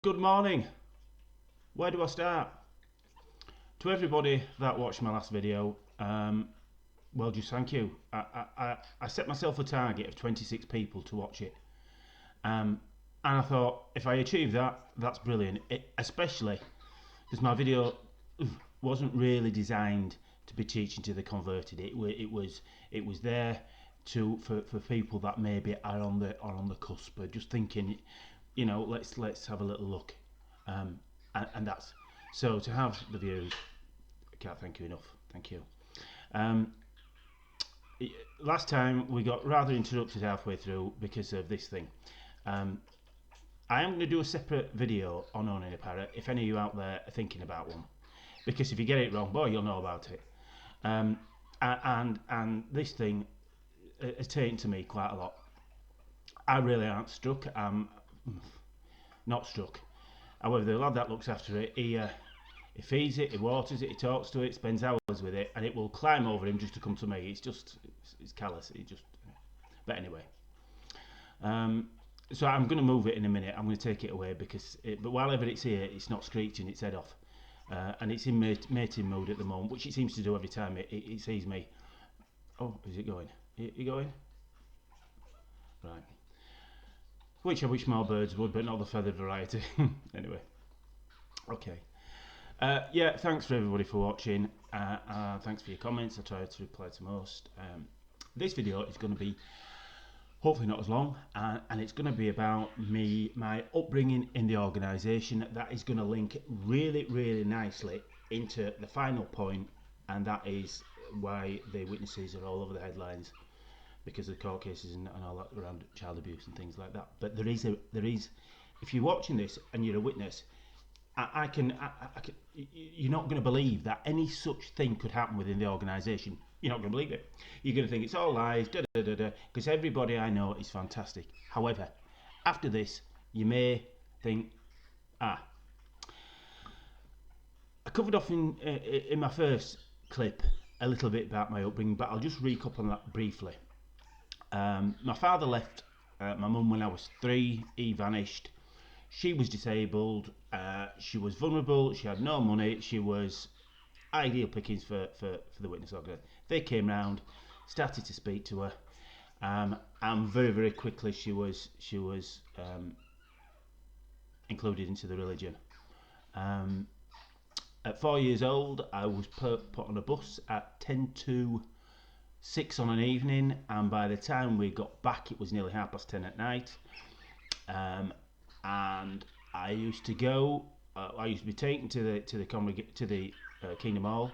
Good morning. Where do I start? To everybody that watched my last video, well, just thank you. I set myself a target of 26 people to watch it. And I thought, if I achieve that, that's brilliant. Especially because my video wasn't really designed to be teaching to the converted. It was there for people that maybe are on the cusp, but just thinking, let's have a little look. And that's so to have the views. I can't thank you enough. Thank you. Um, Last time we got rather interrupted halfway through because of this thing. I am going to do a separate video on owning a parrot if any of you out there are thinking about one, because if you get it wrong, boy, you'll know about it. And this thing has taken to me quite a lot. I really aren't struck. I'm not struck. However, the lad that looks after it, he feeds it, he waters it, he talks to it, spends hours with it, and it will climb over him just to come to me. It's callous. But anyway, so I'm going to move it in a minute. I'm going to take it away but while ever it's here, it's not screeching its head off, and it's in mating mode at the moment, which it seems to do every time it sees me. Oh, is it going? You going? Right. Which I wish more birds would, but not the feathered variety. Anyway, okay. Yeah, thanks for everybody for watching. Thanks for your comments. I try to reply to most. This video is going to be hopefully not as long, and it's going to be about my upbringing in the organisation. That is going to link really, really nicely into the final point, and that is why the witnesses are all over the headlines because of the court cases and all that around child abuse and things like that. But there is, if you're watching this and you're a witness, I can, you're not going to believe that any such thing could happen within the organisation. You're not going to believe it. You're going to think it's all lies, because everybody I know is fantastic. However, after this, you may think, I covered off in my first clip a little bit about my upbringing, but I'll just recap on that briefly. My father left my mum when I was 3. He vanished. She was disabled. She was vulnerable. She had no money. She was ideal pickings for the witness organisation. They came round, started to speak to her, and very, very quickly she was included into the religion. At 4 years old, I was put on a bus at 10 to 6 on an evening, and by the time we got back, it was nearly 10:30 at night. And I used to go. I used to be taken to the Kingdom Hall.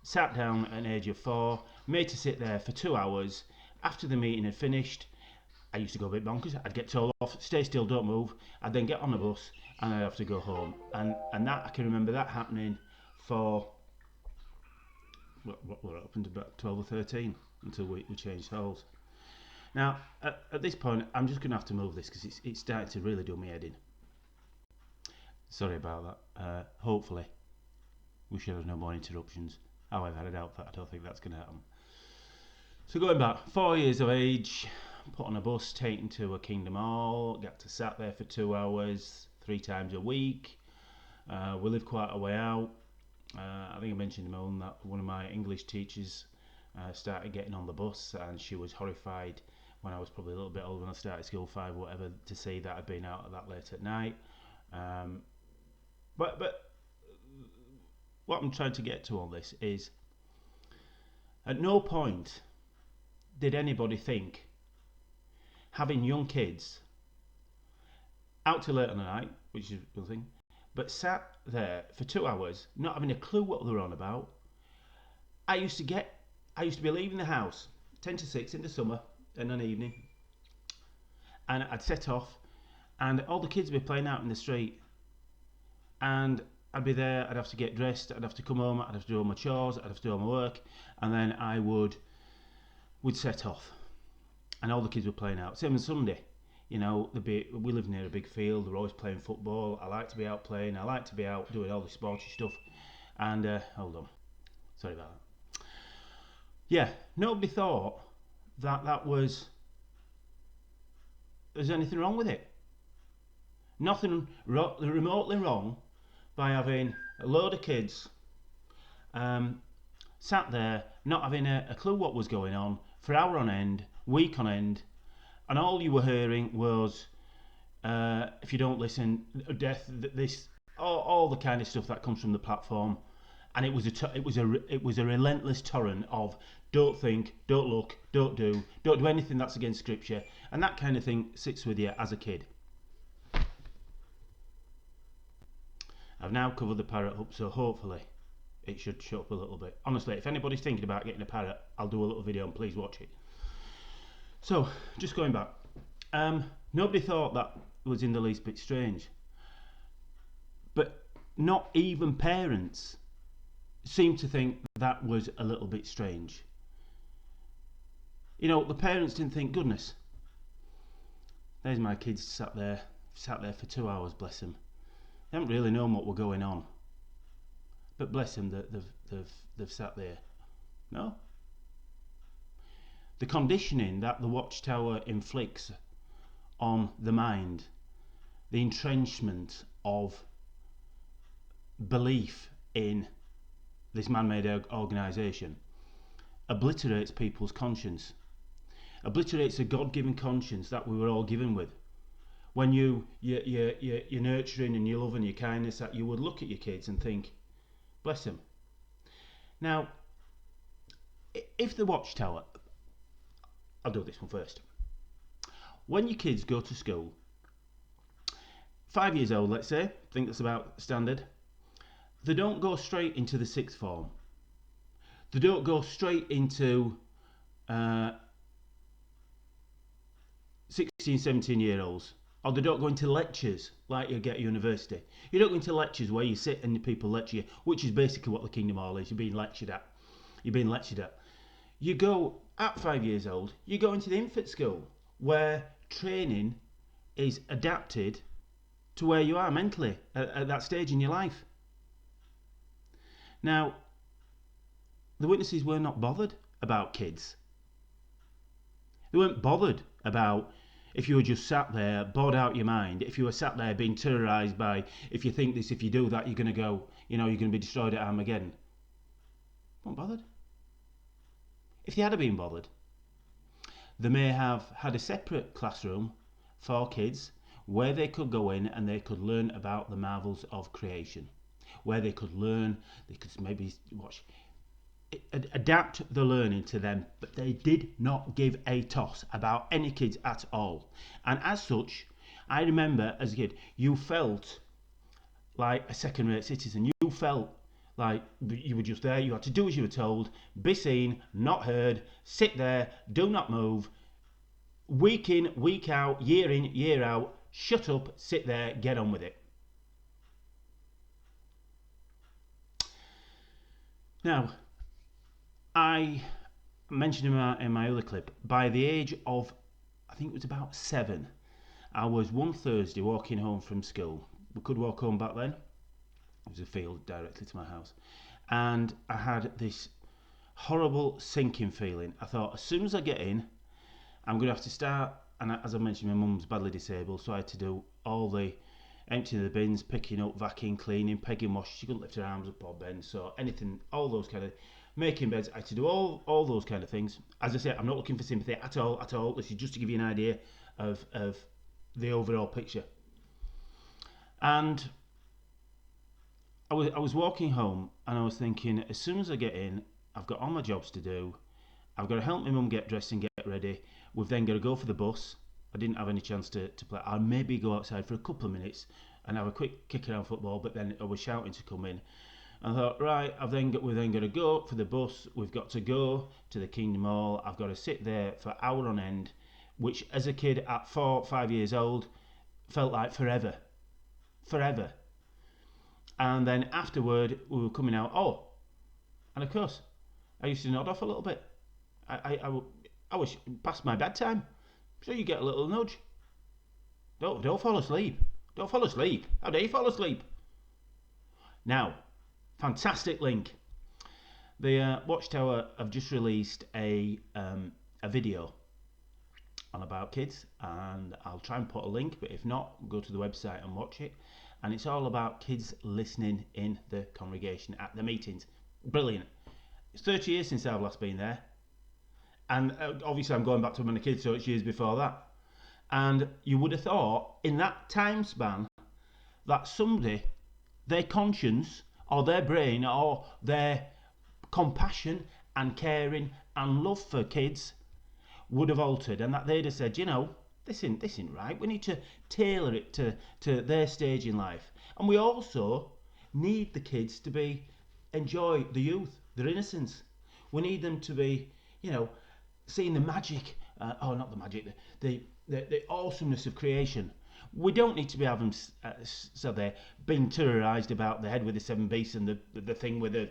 Sat down at an age of 4, made to sit there for 2 hours. After the meeting had finished, I used to go a bit bonkers. I'd get told off, stay still, don't move. I'd then get on the bus and I'd have to go home. And that, I can remember that happening for what up until about 12 or 13 until we changed halls. Now, at this point, I'm just going to have to move this because it's starting to really do me head in. Sorry about that. Hopefully, we should have no more interruptions. However, I doubt that. I don't think that's going to happen. So going back, 4 years of age, put on a bus, taken to a Kingdom Hall, got to sat there for 2 hours, 3 times a week. We lived quite a way out. I think I mentioned to Moan that one of my English teachers started getting on the bus, and she was horrified when I was probably a little bit older when I started school, 5 or whatever, to see that I'd been out that late at night. But what I'm trying to get to on this is, at no point did anybody think having young kids out till late on the night, which is one thing, but sat there for 2 hours not having a clue what they were on about. I used to be leaving the house 10 to 6 in the summer in an evening, and I'd set off, and all the kids would be playing out in the street, and I'd be there. I'd have to get dressed, I'd have to come home, I'd have to do all my chores, I'd have to do all my work, and then we'd set off, and all the kids were playing out. Same on Sunday, we live near a big field. They're always playing football. I like to be out playing. I like to be out doing all the sporty stuff. And hold on, sorry about that. Yeah, nobody thought that there's anything wrong with it. nothing remotely wrong by having a load of kids sat there not having a clue what was going on for hour on end, week on end, and all you were hearing was if you don't listen, death, this, all the kind of stuff that comes from the platform, and it was a relentless torrent of don't think, don't look, don't do anything that's against scripture, and that kind of thing sits with you as a kid. I've now covered the parrot up, so hopefully it should shut up a little bit. Honestly, if anybody's thinking about getting a parrot, I'll do a little video and please watch it. So, just going back, nobody thought that was in the least bit strange, but not even parents seemed to think that was a little bit strange. You know, the parents didn't think, goodness, there's my kids sat there for 2 hours, bless them. They haven't really known what were going on, but bless them, they've sat there. No. The conditioning that the Watchtower inflicts on the mind, the entrenchment of belief in this man-made organisation, obliterates people's conscience, obliterates a God-given conscience that we were all given with. When you're nurturing and your love and your kindness, that you would look at your kids and think, bless them. Now, if the Watchtower, I'll do this one first. When your kids go to school, 5 years old, let's say, I think that's about standard, they don't go straight into the sixth form. They don't go straight into 16, 17-year-olds. Or they don't go into lectures like you get at university. You don't go into lectures where you sit and the people lecture you, which is basically what the Kingdom Hall is. You're being lectured at. You go, at 5 years old, you go into the infant school, where training is adapted to where you are mentally at that stage in your life. Now, the witnesses were not bothered about kids. They weren't bothered about if you were just sat there, bored out your mind, if you were sat there being terrorised by, if you think this, if you do that, you're going to go, you're going to be destroyed at Armageddon. Weren't bothered. If they had been bothered, they may have had a separate classroom for kids where they could go in and they could learn about the marvels of creation, where they could learn, they could maybe watch, adapt the learning to them, but they did not give a toss about any kids at all. And as such, I remember as a kid, you felt like a second-rate citizen. You felt like you were just there, you had to do as you were told, be seen, not heard, sit there, do not move, week in, week out, year in, year out, shut up, sit there, get on with it. Now, I mentioned in my other clip, by the age of, I think it was about 7, I was one Thursday walking home from school. We could walk home back then. It was a field directly to my house. And I had this horrible sinking feeling. I thought, as soon as I get in, I'm going to have to start, and as I mentioned, my mum's badly disabled, so I had to do all the emptying the bins, picking up, vacuuming, cleaning, pegging, washing. She couldn't lift her arms up or bend, so anything, all those kind of, making beds, I had to do all those kind of things. As I say, I'm not looking for sympathy at all. This is just to give you an idea of the overall picture. And I was walking home and I was thinking, as soon as I get in, I've got all my jobs to do. I've got to help my mum get dressed and get ready. We've then got to go for the bus. I didn't have any chance to play. I'll maybe go outside for a couple of minutes and have a quick kick around football, but then I was shouting to come in. I thought, right, we've then got to go for the bus. We've got to go to the Kingdom Hall. I've got to sit there for hour on end, which as a kid at 4, 5 years old felt like forever. And then afterward, we were coming out. Oh, and of course, I used to nod off a little bit. I was past my bedtime, so you get a little nudge. Don't fall asleep. Don't fall asleep. How dare you fall asleep? Now, fantastic link. The Watchtower have just released a video on about kids, and I'll try and put a link, but if not, go to the website and watch it. And it's all about kids listening in the congregation at the meetings. Brilliant. It's 30 years since I've last been there, and obviously I'm going back to when the kids, so it's years before that. And you would have thought in that time span that somebody, their conscience or their brain or their compassion and caring and love for kids would have altered, and that they'd have said, this isn't right. We need to tailor it to their stage in life. And we also need the kids to enjoy the youth, their innocence. We need them to be, seeing the magic, not the magic, the awesomeness of creation. We don't need to be having so they're being terrorised about the head with the seven beasts and the thing with the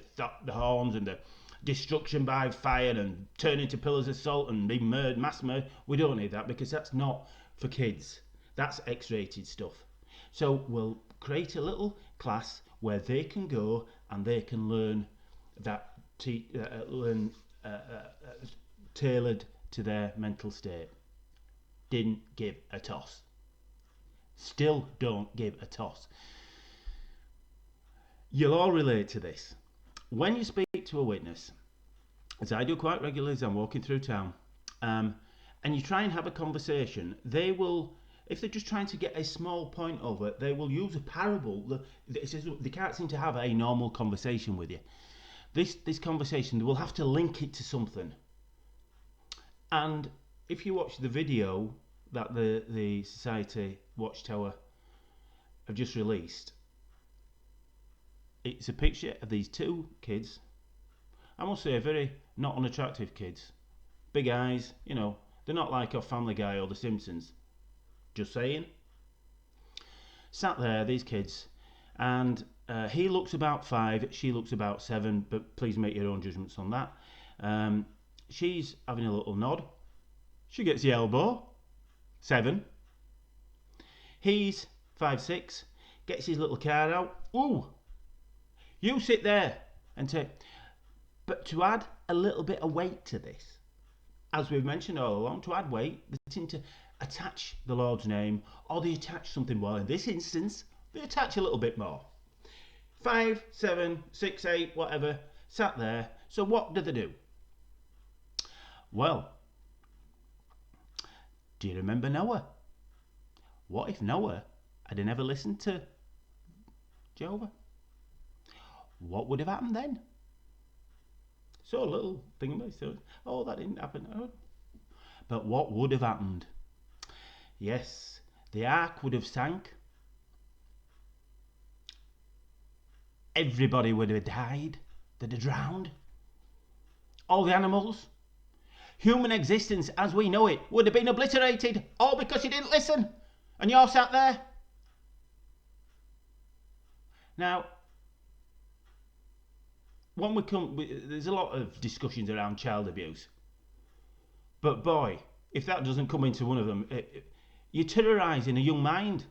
horns and the destruction by fire and turn into pillars of salt and being murdered, mass murder. We don't need that, because that's not for kids. That's X-rated stuff. So we'll create a little class where they can go and they can learn tailored to their mental state. Didn't give a toss. Still don't give a toss. You'll all relate to this. When you speak to a witness, as I do quite regularly as I'm walking through town, and you try and have a conversation, they will, if they're just trying to get a small point over, they will use a parable. They can't seem to have a normal conversation with you. This conversation, they will have to link it to something. And if you watch the video that the Society Watchtower have just released, it's a picture of these two kids. I must say, very not unattractive kids. Big eyes, they're not like a Family Guy or The Simpsons. Just saying. Sat there, these kids, and he looks about 5, she looks about 7, but please make your own judgments on that. She's having a little nod. She gets the elbow. 7. He's 5, 6, gets his little card out. Ooh, you sit there and take. But to add a little bit of weight to this, as we've mentioned all along, to add weight, they seem to attach the Lord's name, or they attach something. Well, in this instance, they attach a little bit more. 5, 7, 6, 8, whatever, sat there. So what do they do? Well, do you remember Noah? What if Noah had never listened to Jehovah? What would have happened then? So a little thing about it. Oh, that didn't happen. Oh. But what would have happened? Yes, the ark would have sank. Everybody would have died. They'd have drowned. All the animals. Human existence as we know it would have been obliterated, all because you didn't listen, and you're sat there. Now, when there's a lot of discussions around child abuse, but boy, if that doesn't come into one of them, you're terrorising a young mind.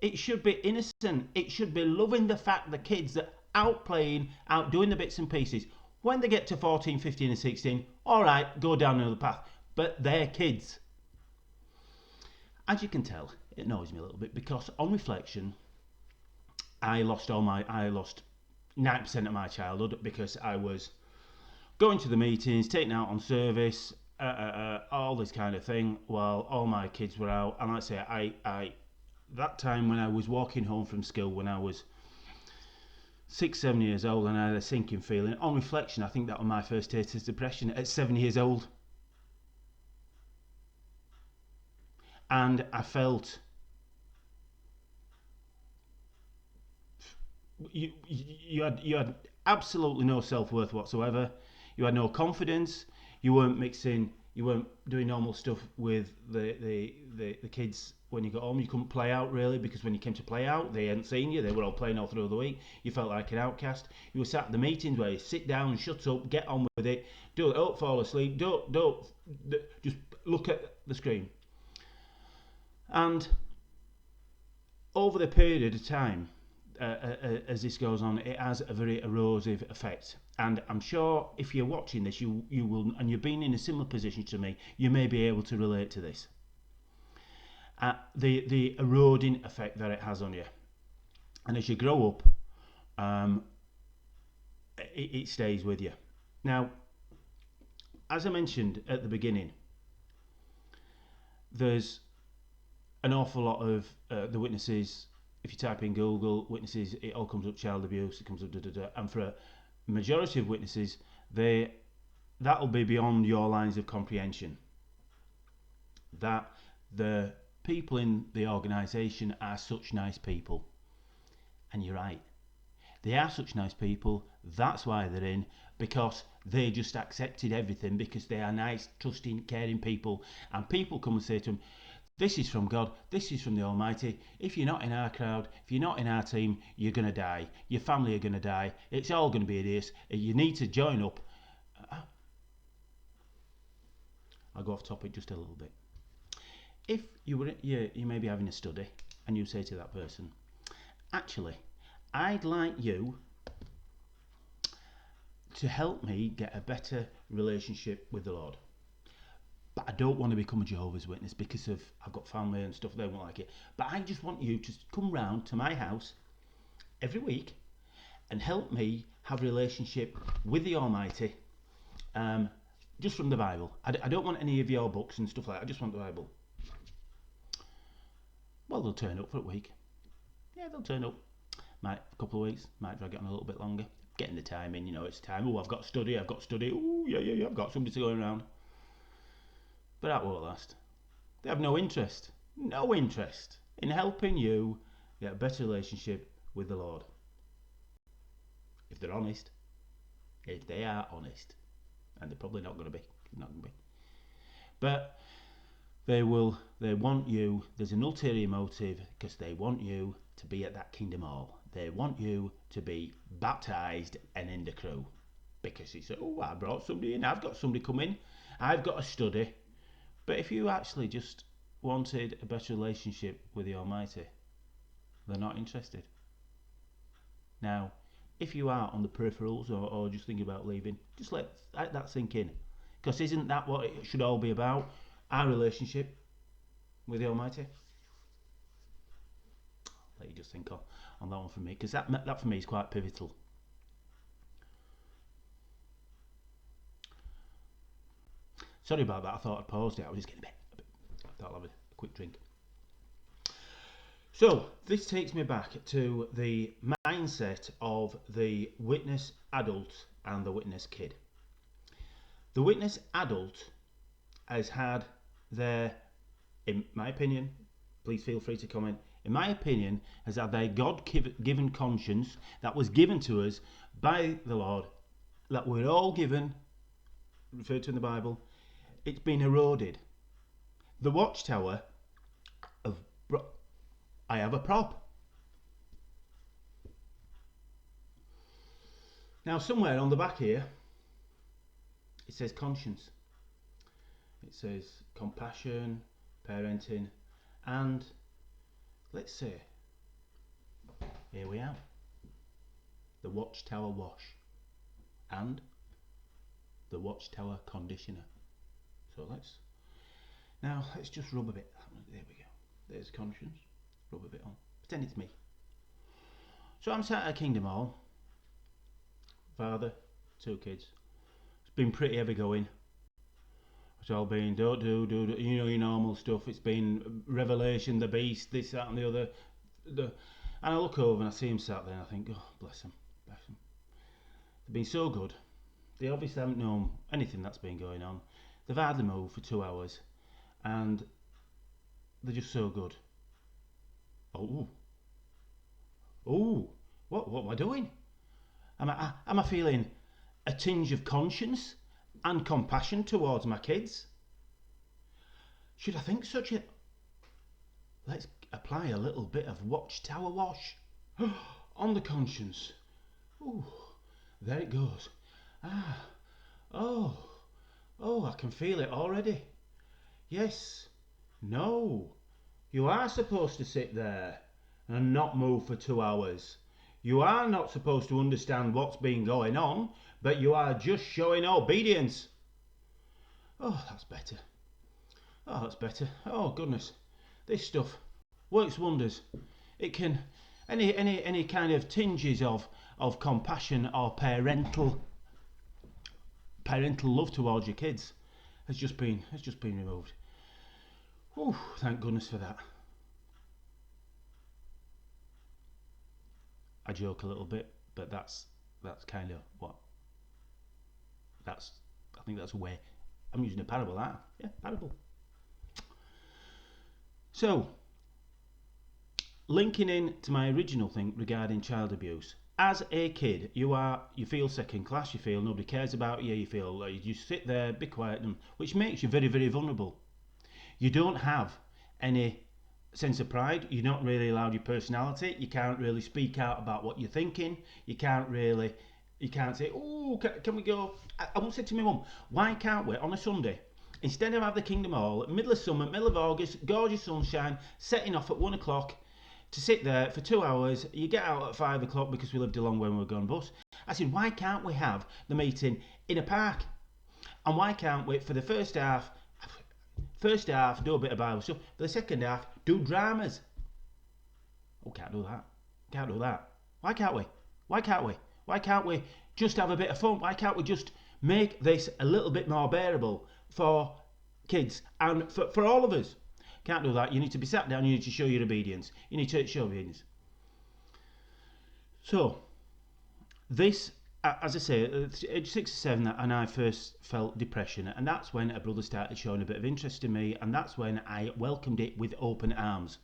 It should be innocent. It should be loving the fact the kids that out playing, out doing the bits and pieces. When they get to 14, 15 and 16, alright, go down another path. But they're kids. As you can tell, it annoys me a little bit, because on reflection, I lost 90% of my childhood because I was going to the meetings, taking out on service, all this kind of thing, while all my kids were out. And like I say, I that time when I was walking home from school, when I was 6, 7 years old, and I had a sinking feeling. On reflection, I think that was my first taste of depression at 7 years old. And I felt you had absolutely no self-worth whatsoever. You had no confidence. You weren't doing normal stuff with the kids when you got home. You couldn't play out really, because when you came to play out, they hadn't seen you. They were all playing all through the week. You felt like an outcast. You were sat at the meetings where you sit down, shut up, get on with it. Don't fall asleep. Don't just look at the screen. And over the period of time, as this goes on, it has a very erosive effect. And I'm sure if you're watching this, you will, and you've been in a similar position to me, you may be able to relate to this. The eroding effect that it has on you. And as you grow up, it stays with you. Now, as I mentioned at the beginning, there's an awful lot of the witnesses. If you type in Google witnesses, it all comes up child abuse, it comes up and for a majority of witnesses, that'll be beyond your lines of comprehension. That the people in the organisation are such nice people. And you're right. They are such nice people. That's why they're in, because they just accepted everything because they are nice, trusting, caring people. And people come and say to them, this is from God, this is from the Almighty. If you're not in our crowd, if you're not in our team, you're going to die. Your family are going to die. It's all going to be this. You need to join up. I'll go off topic just a little bit. If you may be having a study and you say to that person, actually, I'd like you to help me get a better relationship with the Lord. But I don't want to become a Jehovah's Witness because I've got family and stuff, they won't like it. But I just want you to come round to my house every week and help me have a relationship with the Almighty, just from the Bible. I don't want any of your books and stuff like that, I just want the Bible. Well, they'll turn up for a week. Yeah, they'll turn up. Might a couple of weeks, might drag it on a little bit longer. Getting the time in, it's time. Oh, I've got to study. Oh, yeah, I've got somebody to go around. But that won't last. They have no interest in helping you get a better relationship with the Lord. If they're honest. If they are honest. And they're probably not going to be. But they want you, there's an ulterior motive, because they want you to be at that Kingdom Hall. They want you to be baptised and in the crew. Because it's, I brought somebody in, I've got somebody come in, I've got a study. But if you actually just wanted a better relationship with the Almighty, they're not interested. Now, if you are on the peripherals or just thinking about leaving, just let that sink in. Because isn't that what it should all be about? Our relationship with the Almighty? I'll let you just think on that one for me, because that for me is quite pivotal. Sorry about that, I thought I'd paused it. I was just getting a bit. I thought I'll have a quick drink. So, this takes me back to the mindset of the witness adult and the witness kid. The witness adult has had their, in my opinion, please feel free to comment, in my opinion, has had their God-given conscience that was given to us by the Lord, that we're all given, referred to in the Bible. It's been eroded. The watchtower of... I have a prop. Now somewhere on the back here, it says conscience. It says compassion, parenting, and let's say, here we have the watchtower wash and the watchtower conditioner. So let's just rub a bit. There we go. There's conscience. Rub a bit on. Pretend it's me. So I'm sat at Kingdom Hall. Father, 2 kids. It's been pretty heavy going. It's all been don't do, your normal stuff. It's been Revelation, the beast, this, that, and the other. And I look over and I see him sat there and I think, oh, bless them. They've been so good. They obviously haven't known anything that's been going on. They've hardly moved for 2 hours, and they're just so good. Oh, what am I doing? Am I feeling a tinge of conscience and compassion towards my kids? Should I think such a... Let's apply a little bit of watchtower wash on the conscience. Ooh, there it goes. Oh, I can feel it already. Yes, no, you are supposed to sit there and not move for 2 hours. You are not supposed to understand what's been going on, but you are just showing obedience. Oh, that's better. Oh, that's better. Oh, goodness. This stuff works wonders. It can any kind of tinges of compassion or parental love towards your kids has just been removed. Oh, thank goodness for that. I joke a little bit, but that's kind of what that's. I think that's a way. I'm using a parable. That yeah, parable. So, linking in to my original thing regarding child abuse. As a kid, you feel second class. You feel nobody cares about you. You feel like you just sit there, be quiet, which makes you very, very vulnerable. You don't have any sense of pride. You're not really allowed your personality. You can't really speak out about what you're thinking. You can't say, oh, can we go? I once said to my mum, why can't we on a Sunday, instead of have the Kingdom Hall, middle of summer, middle of August, gorgeous sunshine, setting off at 1 o'clock to sit there for 2 hours, you get out at 5 o'clock because we lived a long way when we were going bus. I said, why can't we have the meeting in a park? And why can't we, for the first half, do a bit of Bible stuff. For the second half, do dramas. Oh, can't do that. Can't do that. Why can't we? Why can't we? Why can't we just have a bit of fun? Why can't we just make this a little bit more bearable for kids and for all of us? Can't do that. You need to be sat down. You need to show your obedience. You need to show obedience. So, this, as I say, at age 6 or 7, and I first felt depression, and that's when a brother started showing a bit of interest in me, and that's when I welcomed it with open arms.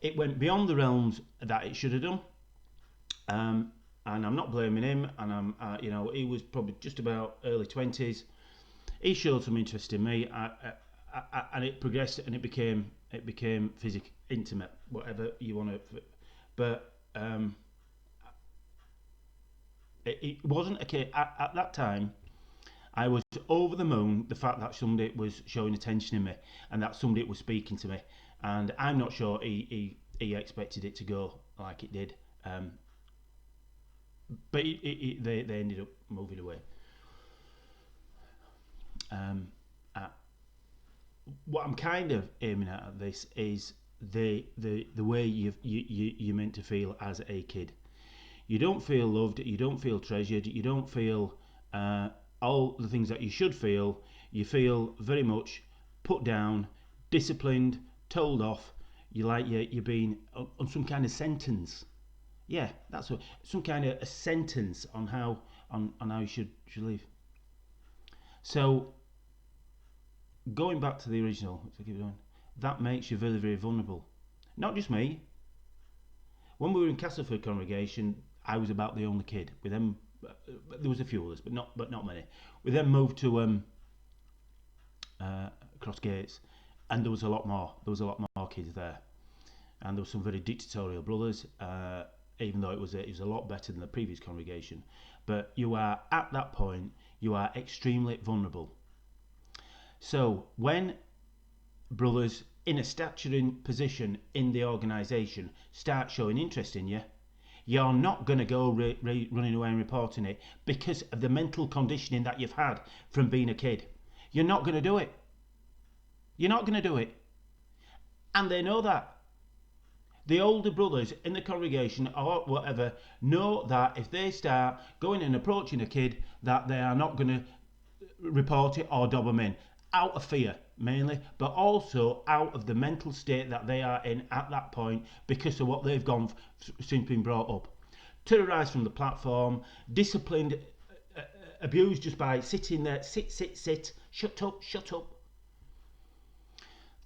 It went beyond the realms that it should have done, and I'm not blaming him. And he was probably just about early 20s. He showed some interest in me, and it progressed, and it became physical, intimate, whatever you want to. But it wasn't a case at that time. I was over the moon the fact that somebody was showing attention to me and that somebody was speaking to me, and I'm not sure he expected it to go like it did, but they ended up moving away. What I'm kind of aiming at this is the way you're meant to feel as a kid. You don't feel loved, you don't feel treasured, you don't feel all the things that you should feel. You feel very much put down, disciplined, told off. You're being on some kind of sentence. Yeah, that's what, some kind of a sentence on how you should live. So going back to the original, that makes you very, very vulnerable. Not just me. When we were in Castleford congregation, I was about the only kid. With them, there was a few others, but not many. We then moved to Cross Gates, and there was a lot more. There was a lot more kids there, and there were some very dictatorial brothers. Even though it was a lot better than the previous congregation, but you are at that point, you are extremely vulnerable. So when brothers in a statutory position in the organisation start showing interest in you, you're not going to go running away and reporting it because of the mental conditioning that you've had from being a kid. You're not going to do it. You're not going to do it. And they know that. The older brothers in the congregation or whatever know that if they start going and approaching a kid, that they are not going to report it or dob them in. Out of fear, mainly, but also out of the mental state that they are in at that point because of what they've gone since being brought up. Terrorised from the platform, disciplined, abused just by sitting there, sit, shut up.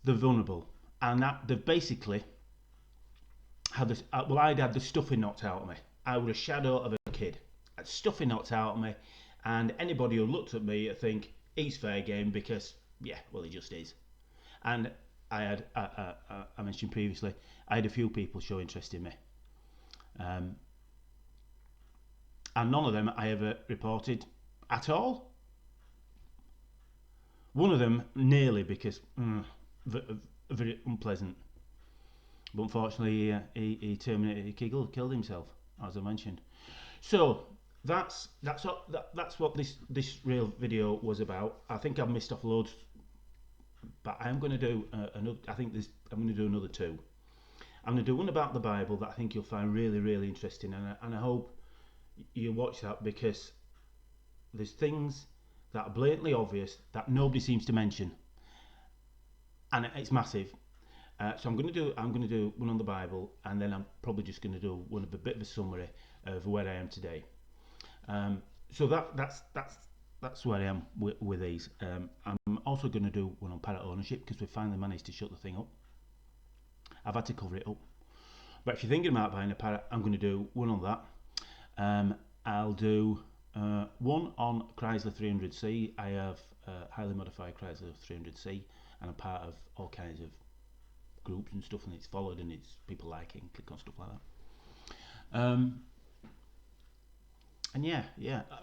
They're vulnerable. And that they've basically had this, I'd had the stuffing knocked out of me. I was a shadow of a kid. I had stuffing knocked out of me, and anybody who looked at me would think, he's fair game because, yeah, well, he just is. And I had, I mentioned previously, I had a few people show interest in me. And none of them I ever reported at all. One of them nearly because very unpleasant. But unfortunately, he killed himself, as I mentioned. So that's what this real video was about. I think I've missed off loads, but I'm going to do another. I'm going to do another two. I'm going to do one about the Bible that I think you'll find really, really interesting, and I hope you watch that, because there's things that are blatantly obvious that nobody seems to mention, and it's massive. So I'm going to do one on the Bible, and then I'm probably just going to do one of a bit of a summary of where I am today. So that's where I am with these. I'm also going to do one on parrot ownership, because we finally managed to shut the thing up. I've had to cover it up. But if you're thinking about buying a parrot, I'm going to do one on that. I'll do one on Chrysler 300C. I have highly modified Chrysler 300C, and I'm part of all kinds of groups and stuff, and it's followed, and it's people liking, click on stuff like that. And yeah.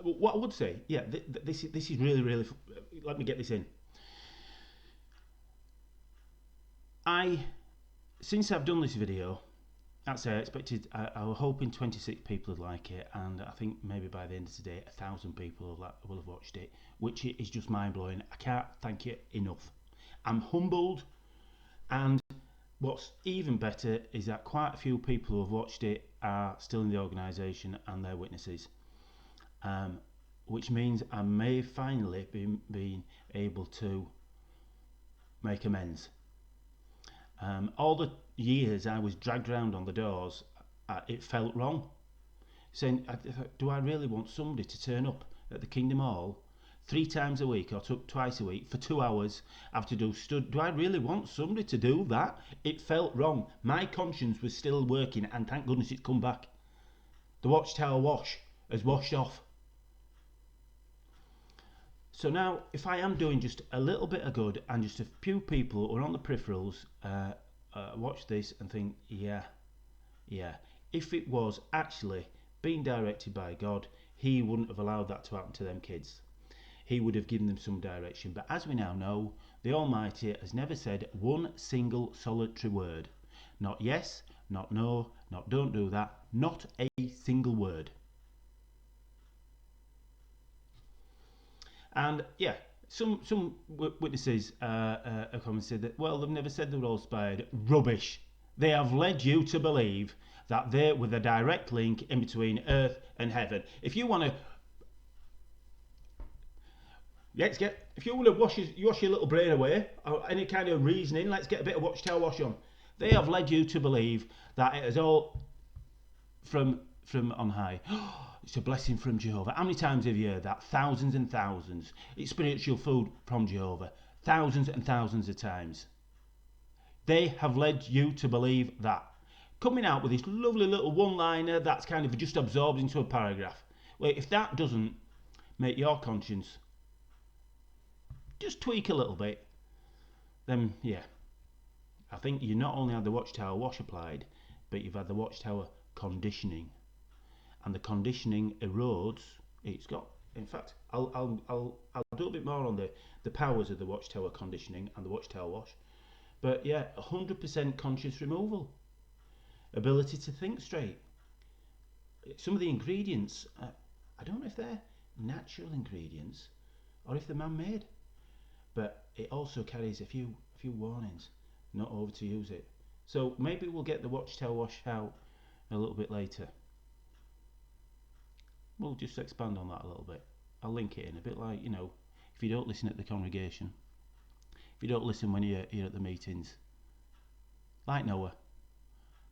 What I would say, this is really, really. Let me get this in. Since I've done this video, that's it. I was hoping 26 people would like it, and I think maybe by the end of today, 1,000 people will have watched it, which is just mind blowing. I can't thank you enough. I'm humbled, and what's even better is that quite a few people who have watched it are still in the organisation, and they're witnesses, which means I may finally be able to make amends. All the years I was dragged around on the doors, it felt wrong. Saying, do I really want somebody to turn up at the Kingdom Hall 3 times a week, or twice a week, for 2 hours, have to do do I really want somebody to do that? It felt wrong. My conscience was still working, and thank goodness it's come back. The Watchtower wash has washed off. So now, if I am doing just a little bit of good, and just a few people who are on the peripherals watch this and think, yeah, if it was actually being directed by God, he wouldn't have allowed that to happen to them kids. He would have given them some direction. But as we now know, the Almighty has never said one single solitary word. Not yes, not no, not don't do that, not a single word. And yeah, some witnesses have commented that, well, they've never said they were all inspired. Rubbish. They have led you to believe that they're with a direct link in between earth and heaven. If you want to, if you want to wash your little brain away, or any kind of reasoning, let's get a bit of Watchtower wash on. They have led you to believe that it is all from on high. It's a blessing from Jehovah. How many times have you heard that? Thousands and thousands. It's spiritual food from Jehovah. Thousands and thousands of times. They have led you to believe that. Coming out with this lovely little one-liner that's kind of just absorbed into a paragraph. Well, if that doesn't make your conscience just tweak a little bit, then yeah, I think you not only had the Watchtower wash applied, but you've had the Watchtower conditioning. And the conditioning erodes. It's got, in fact, I'll do a bit more on the powers of the Watchtower conditioning and the Watchtower wash. But yeah, 100% conscious removal, ability to think straight. Some of the ingredients, I don't know if they're natural ingredients or if they're man-made, but it also carries a few warnings not over to use it. So maybe we'll get the Watchtower wash out a little bit later. We'll just expand on that a little bit. I'll link it in, a bit like, if you don't listen at the congregation, if you don't listen when you're at the meetings, like Noah,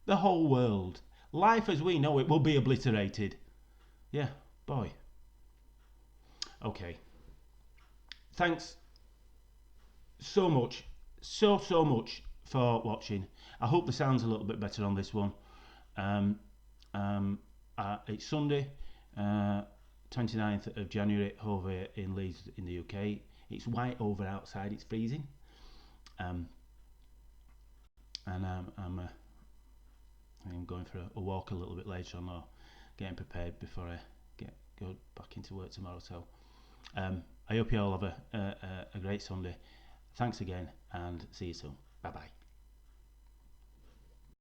the whole world, life as we know it, will be obliterated. Yeah, boy. Okay. Thanks so much, so much for watching. I hope the sound's a little bit better on this one. It's Sunday, 29th of January over in Leeds in the UK. It's white over outside, it's freezing. And I'm going for a walk a little bit later on, or getting prepared before I go back into work tomorrow. So I hope you all have a great Sunday. Thanks again, and see you soon. Bye bye.